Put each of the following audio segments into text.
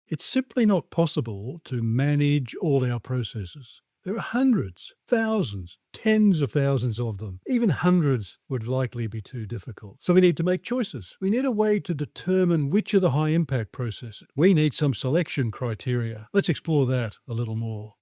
It's simply not possible to manage all our processes. There are hundreds, thousands, tens of thousands of them. Even hundreds would likely be too difficult. So we need to make choices. We need a way to determine which are the high impact processes. We need some selection criteria. Let's explore that a little more.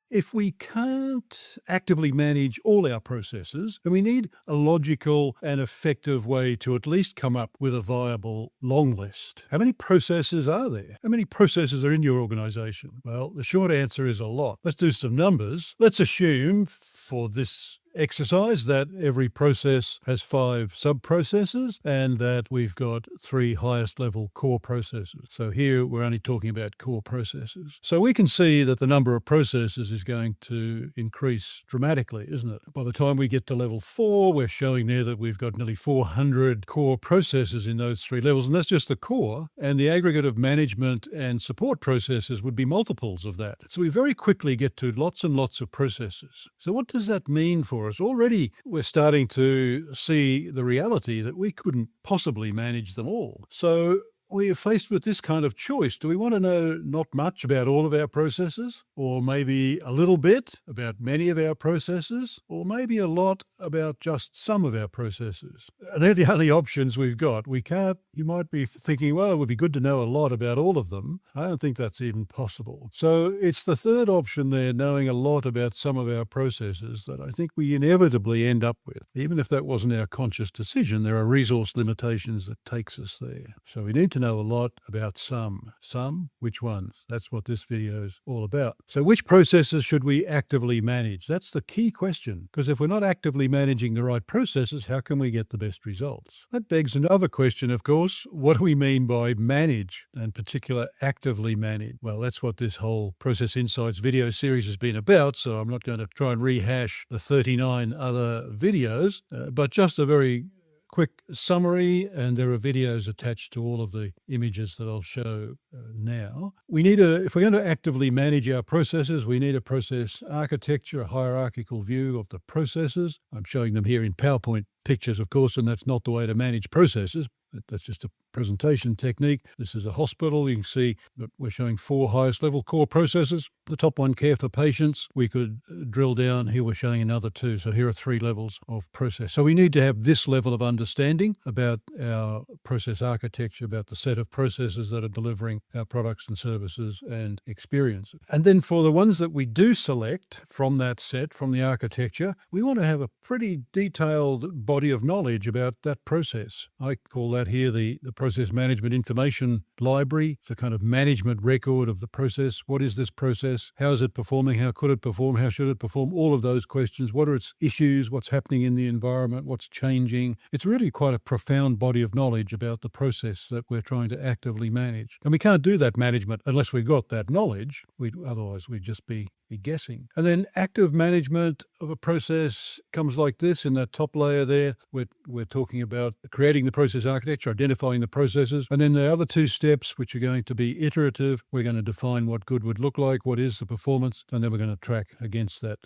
If we can't actively manage all our processes, then we need a logical and effective way to at least come up with a viable long list. How many processes are there? How many processes are in your organization? Well, the short answer is a lot. Let's do some numbers. Let's assume for this exercise that every process has 5 sub-processes and that we've got 3 highest level core processes. So here we're only talking about core processes. So we can see that the number of processes is going to increase dramatically, isn't it? By the time we get to level 4, we're showing there that we've got nearly 400 core processes in those 3 levels, and that's just the core, and the aggregate of management and support processes would be multiples of that. So we very quickly get to lots and lots of processes. So what does that mean for us? Already we're starting to see the reality that we couldn't possibly manage them all. So we are faced with this kind of choice. Do we want to know not much about all of our processes, or maybe a little bit about many of our processes, or maybe a lot about just some of our processes? And they're the only options we've got. We can't, you might be thinking, well, it would be good to know a lot about all of them. I don't think that's even possible. So it's the third option there, knowing a lot about some of our processes, that I think we inevitably end up with. Even if that wasn't our conscious decision, there are resource limitations that takes us there. So we need to know a lot about some. Some? Which ones? That's what this video is all about. So which processes should we actively manage? That's the key question, because if we're not actively managing the right processes, how can we get the best results? That begs another question, of course. What do we mean by manage, and particular actively manage? Well, that's what this whole Process Insights video series has been about, so I'm not going to try and rehash the 39 other videos, but just a very quick summary, and there are videos attached to all of the images that I'll show now. We need if we're going to actively manage our processes, we need a process architecture, a hierarchical view of the processes. I'm showing them here in PowerPoint pictures, of course, and that's not the way to manage processes. That's just a presentation technique. This is a hospital. You can see that we're showing 4 highest level core processes. The top one, care for patients. We could drill down. Here we're showing another 2. So here are 3 levels of process. So we need to have this level of understanding about our process architecture, about the set of processes that are delivering our products and services and experiences. And then for the ones that we do select from that set, from the architecture, we want to have a pretty detailed body of knowledge about that process. I call that here the Process Management Information Library, the kind of management record of the process. What is this process? How is it performing? How could it perform? How should it perform? All of those questions. What are its issues? What's happening in the environment? What's changing? It's really quite a profound body of knowledge about the process that we're trying to actively manage. And we can't do that management unless we've got that knowledge. Otherwise, we'd just be guessing. And then active management of a process comes like this in that top layer there. We're talking about creating the process architecture, identifying the processes. And then the other 2 steps, which are going to be iterative, we're going to define what good would look like, what is the performance, and then we're going to track against that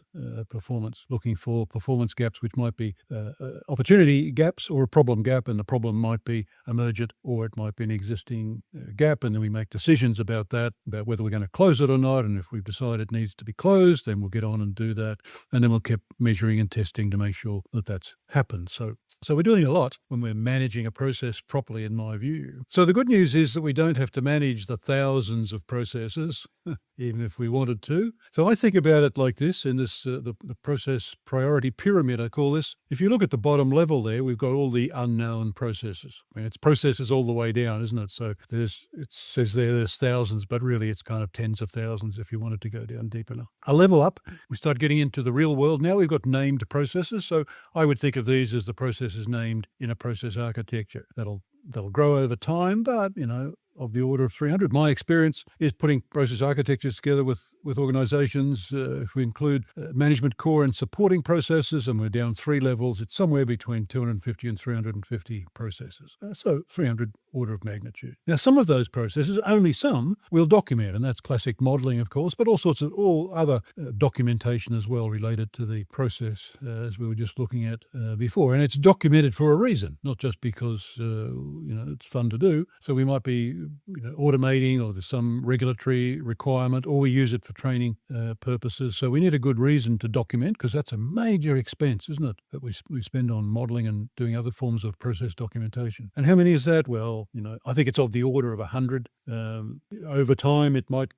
performance, looking for performance gaps, which might be opportunity gaps or a problem gap, and the problem might be emergent or it might be an existing gap. And then we make decisions about that, about whether we're going to close it or not. And if we've decided it needs to be closed, then we'll get on and do that. And then we'll keep measuring and testing to make sure that that's happened. So we're doing a lot when we're managing a process properly, in my view. So the good news is that we don't have to manage the thousands of processes, even if we wanted to. So I think about it like this in this the process priority pyramid, I call this. If you look at the bottom level there, we've got all the unknown processes. I mean, it's processes all the way down, isn't it? So it says there's thousands, but really it's kind of tens of thousands if you wanted to go down deep enough. A level up, we start getting into the real world. Now we've got named processes. So I would think of these as the processes named in a process architecture. That'll grow over time, but, of the order of 300. My experience is putting process architectures together with organizations. If we include management core and supporting processes, and we're down 3 levels, it's somewhere between 250 and 350 processes. So 300 order of magnitude. Now, some of those processes, only some, we'll document, and that's classic modeling, of course, but all other documentation as well related to the process, as we were just looking at before. And it's documented for a reason, not just because it's fun to do. So we might be automating, or there's some regulatory requirement, or we use it for training purposes. So we need a good reason to document, because that's a major expense, isn't it, that we spend on modeling and doing other forms of process documentation. And how many is that? Well, I think it's of the order of 100. Over time, it might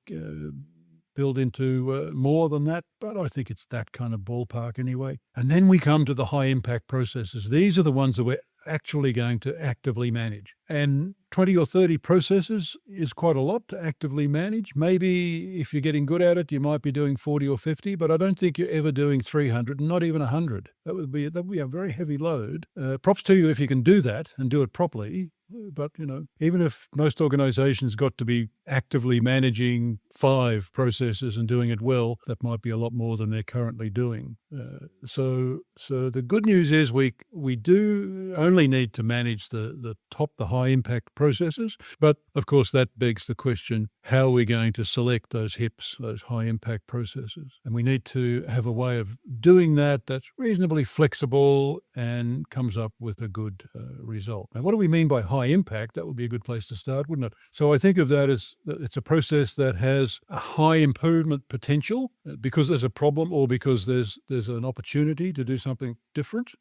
build into more than that, but I think it's that kind of ballpark anyway. And then we come to the high impact processes. These are the ones that we're actually going to actively manage. And 20 or 30 processes is quite a lot to actively manage. Maybe if you're getting good at it, you might be doing 40 or 50, but I don't think you're ever doing 300, and not even 100. That would be a very heavy load. Props to you if you can do that and do it properly. But, even if most organizations got to be actively managing 5 processes and doing it well, that might be a lot more than they're currently doing. So the good news is we do only need to manage the high impact processes. But of course, that begs the question, how are we going to select those HIPs, those high impact processes? And we need to have a way of doing that that's reasonably flexible and comes up with a good result. Now, what do we mean by high impact? That would be a good place to start, wouldn't it? So I think of that as it's a process that has a high improvement potential because there's a problem, or because there's an opportunity to do something different,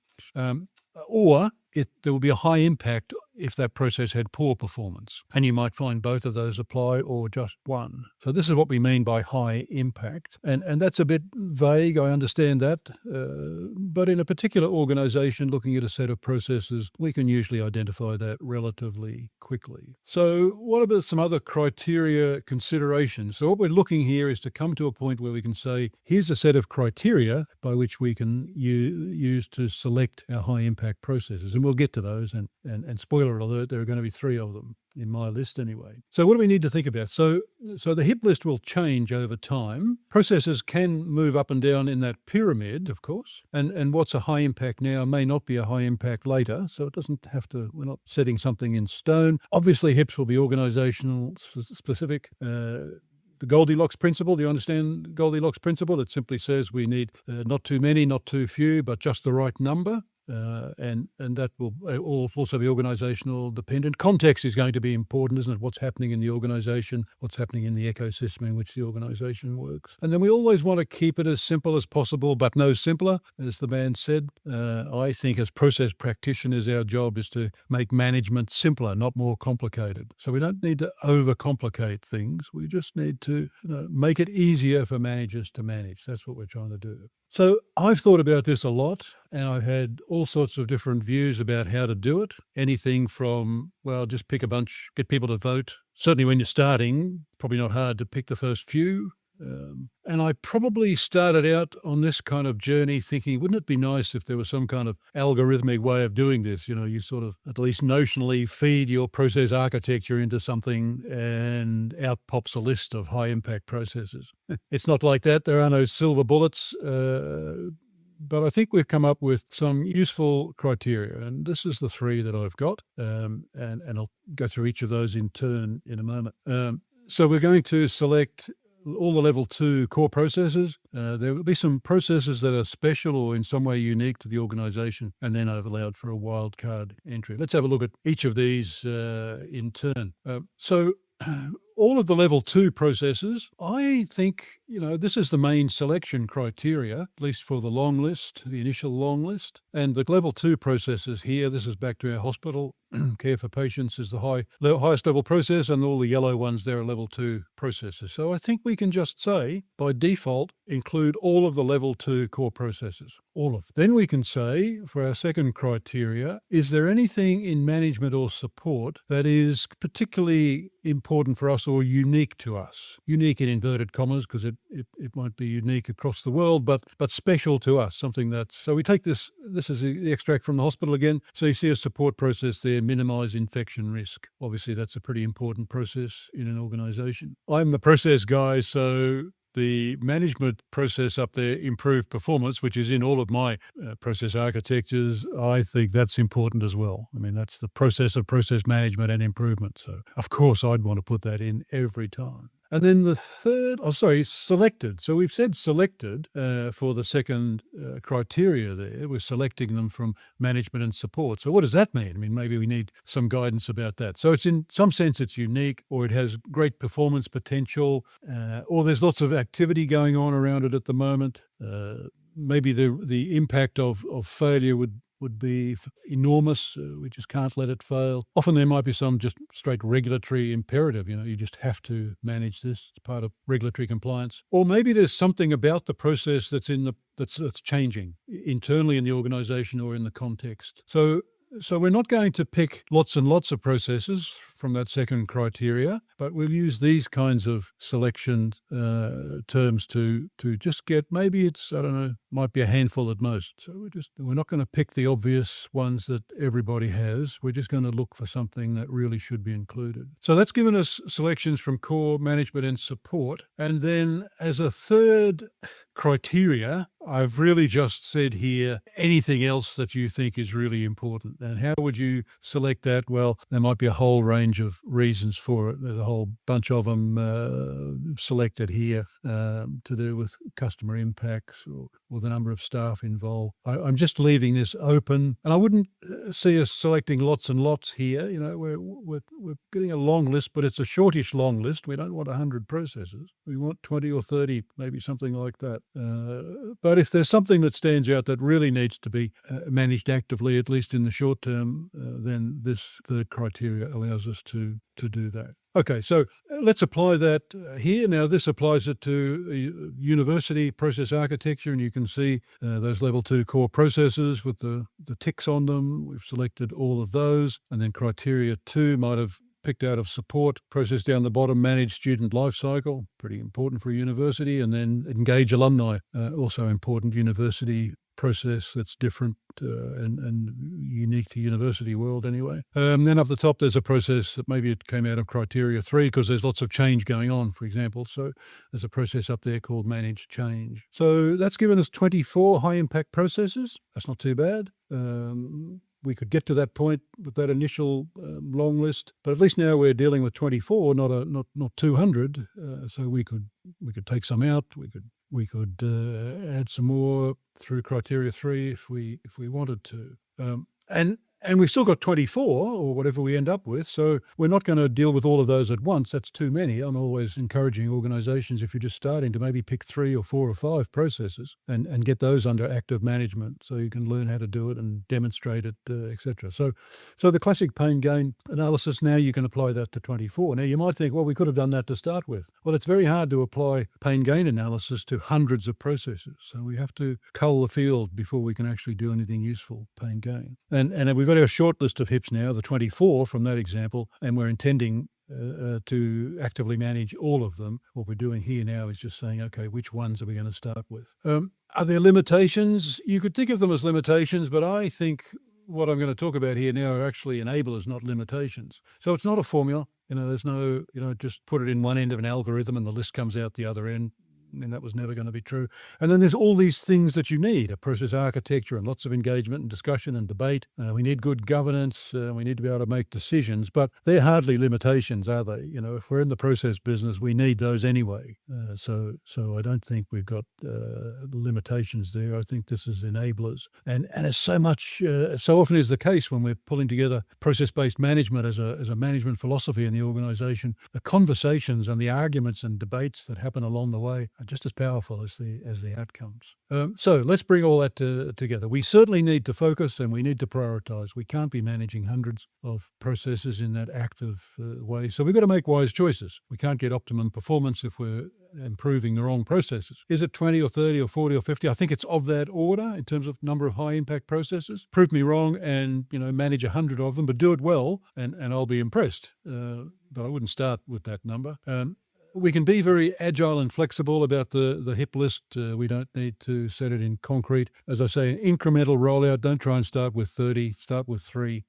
or there will be a high impact if that process had poor performance. And you might find both of those apply, or just one. So this is what we mean by high impact. And that's a bit vague, I understand that. But in a particular organization looking at a set of processes, we can usually identify that relatively quickly. So what about some other criteria considerations? So what we're looking here is to come to a point where we can say, here's a set of criteria by which we can use to select our high impact processes. And we'll get to those, and spoiler alert, there are going to be 3 of them in my list anyway. So what do we need to think about? So the HIP list will change over time. Processes can move up and down in that pyramid, of course, and what's a high impact now may not be a high impact later, so it doesn't have to, we're not setting something in stone. Obviously, HIPs will be organizational specific. The Goldilocks principle, do you understand the Goldilocks principle? It simply says we need not too many, not too few, but just the right number. And that will also be organisational dependent. Context is going to be important, isn't it? What's happening in the organisation, what's happening in the ecosystem in which the organisation works. And then we always want to keep it as simple as possible, but no simpler, as the man said. I think as process practitioners, our job is to make management simpler, not more complicated. So we don't need to overcomplicate things. We just need to make it easier for managers to manage. That's what we're trying to do. So I've thought about this a lot, and I've had all sorts of different views about how to do it. Anything from, just pick a bunch, get people to vote. Certainly when you're starting, probably not hard to pick the first few. And I probably started out on this kind of journey thinking, wouldn't it be nice if there was some kind of algorithmic way of doing this? You sort of at least notionally feed your process architecture into something and out pops a list of high impact processes. It's not like that. There are no silver bullets. But I think we've come up with some useful criteria, and this is the 3 that I've got, and I'll go through each of those in turn in a moment. So we're going to select all the level 2 core processes. There will be some processes that are special or in some way unique to the organisation, and then I've allowed for a wildcard entry. Let's have a look at each of these in turn. So all of the level 2 processes, I think, this is the main selection criteria, at least for the long list, the initial long list. And the level 2 processes here, this is back to our hospital. Care for patients is the highest level process, and all the yellow ones there are level 2 processes. So I think we can just say, by default, include all of the level 2 core processes, all of them. Then we can say, for our second criteria, is there anything in management or support that is particularly important for us or unique to us? Unique in inverted commas, because it won't be unique across the world, but special to us, something that's... So we take this is the extract from the hospital again. So you see a support process there, minimise infection risk. Obviously, that's a pretty important process in an organisation. I'm the process guy, so the management process up there, improved performance, which is in all of my process architectures, I think that's important as well. I mean, that's the process of process management and improvement. So, of course, I'd want to put that in every time. And then the third, selected. So we've said selected for the second criteria there. We're selecting them from management and support. So what does that mean? I mean, maybe we need some guidance about that. So it's in some sense it's unique, or it has great performance potential, or there's lots of activity going on around it at the moment. Maybe the impact of failure would be enormous. We just can't let it fail. Often there might be some just straight regulatory imperative. You just have to manage this. It's part of regulatory compliance. Or maybe there's something about the process that's changing internally in the organization or in the context. So we're not going to pick lots and lots of processes from that second criteria, but we'll use these kinds of selection terms to just get, maybe it's, might be a handful at most. So we're not going to pick the obvious ones that everybody has. We're just going to look for something that really should be included. So that's given us selections from core, management, and support. And then as a third criteria, I've really just said here anything else that you think is really important. And how would you select that? Well, there might be a whole range of reasons for it. There's a whole bunch of them selected here to do with customer impacts or the number of staff involved. I'm just leaving this open, and I wouldn't see us selecting lots and lots here. We're getting a long list, but it's a shortish long list. We don't want 100 processes. We want 20 or 30, maybe something like that. But if there's something that stands out that really needs to be managed actively, at least in the short term, then this third criteria allows us to do that. Okay, so let's apply that here. Now, this applies it to university process architecture, and you can see those level 2 core processes with the ticks on them. We've selected all of those. And then criteria 2 might have picked out of support, process down the bottom, manage student life cycle, pretty important for a university, and then engage alumni, also important university process that's different and unique to university world anyway. Then up the top, there's a process that maybe it came out of criteria 3 because there's lots of change going on, for example. So there's a process up there called manage change. So that's given us 24 high impact processes. That's not too bad. We could get to that point with that initial long list, but at least now we're dealing with 24, not 200. So we could take some out. We could add some more through criteria 3 if we wanted to. And we've still got 24 or whatever we end up with. So we're not going to deal with all of those at once. That's too many. I'm always encouraging organizations, if you're just starting, to maybe pick 3 or 4 or 5 processes and get those under active management so you can learn how to do it and demonstrate it, etc. So the classic pain gain analysis, now you can apply that to 24. Now you might think, well, we could have done that to start with. Well, it's very hard to apply pain gain analysis to hundreds of processes. So we have to cull the field before we can actually do anything useful pain gain. And we've got our short list of HIPs now, the 24 from that example, and we're intending to actively manage all of them. What we're doing here now is just saying, okay, which ones are we going to start with? Are there limitations? You could think of them as limitations, but I think what I'm going to talk about here now are actually enablers, not limitations. So it's not a formula. There's no, just put it in one end of an algorithm and the list comes out the other end. And that was never going to be true. And then there's all these things that you need, a process architecture and lots of engagement and discussion and debate. We need good governance. We need to be able to make decisions, but they're hardly limitations, are they? If we're in the process business, we need those anyway. So I don't think we've got limitations there. I think this is enablers. And it's so often is the case when we're pulling together process-based management as a management philosophy in the organization, the conversations and the arguments and debates that happen along the way are just as powerful as the outcomes. So let's bring all that together. We certainly need to focus and we need to prioritize. We can't be managing hundreds of processes in that active way. So we've got to make wise choices. We can't get optimum performance if we're improving the wrong processes. Is it 20 or 30 or 40 or 50? I think it's of that order in terms of number of high impact processes. Prove me wrong and manage 100 of them, but do it well and I'll be impressed. But I wouldn't start with that number. We can be very agile and flexible about the HIP list. We don't need to set it in concrete. As I say, an incremental rollout. Don't try and start with 30, start with 3.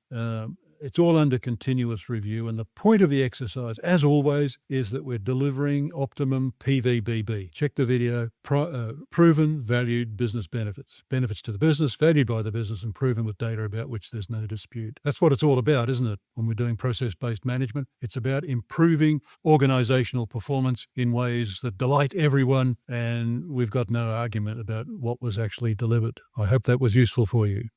It's all under continuous review. And the point of the exercise, as always, is that we're delivering optimum PVBB. Check the video. Proven, valued business benefits. Benefits to the business, valued by the business, and proven with data about which there's no dispute. That's what it's all about, isn't it? When we're doing process-based management, it's about improving organizational performance in ways that delight everyone, and we've got no argument about what was actually delivered. I hope that was useful for you.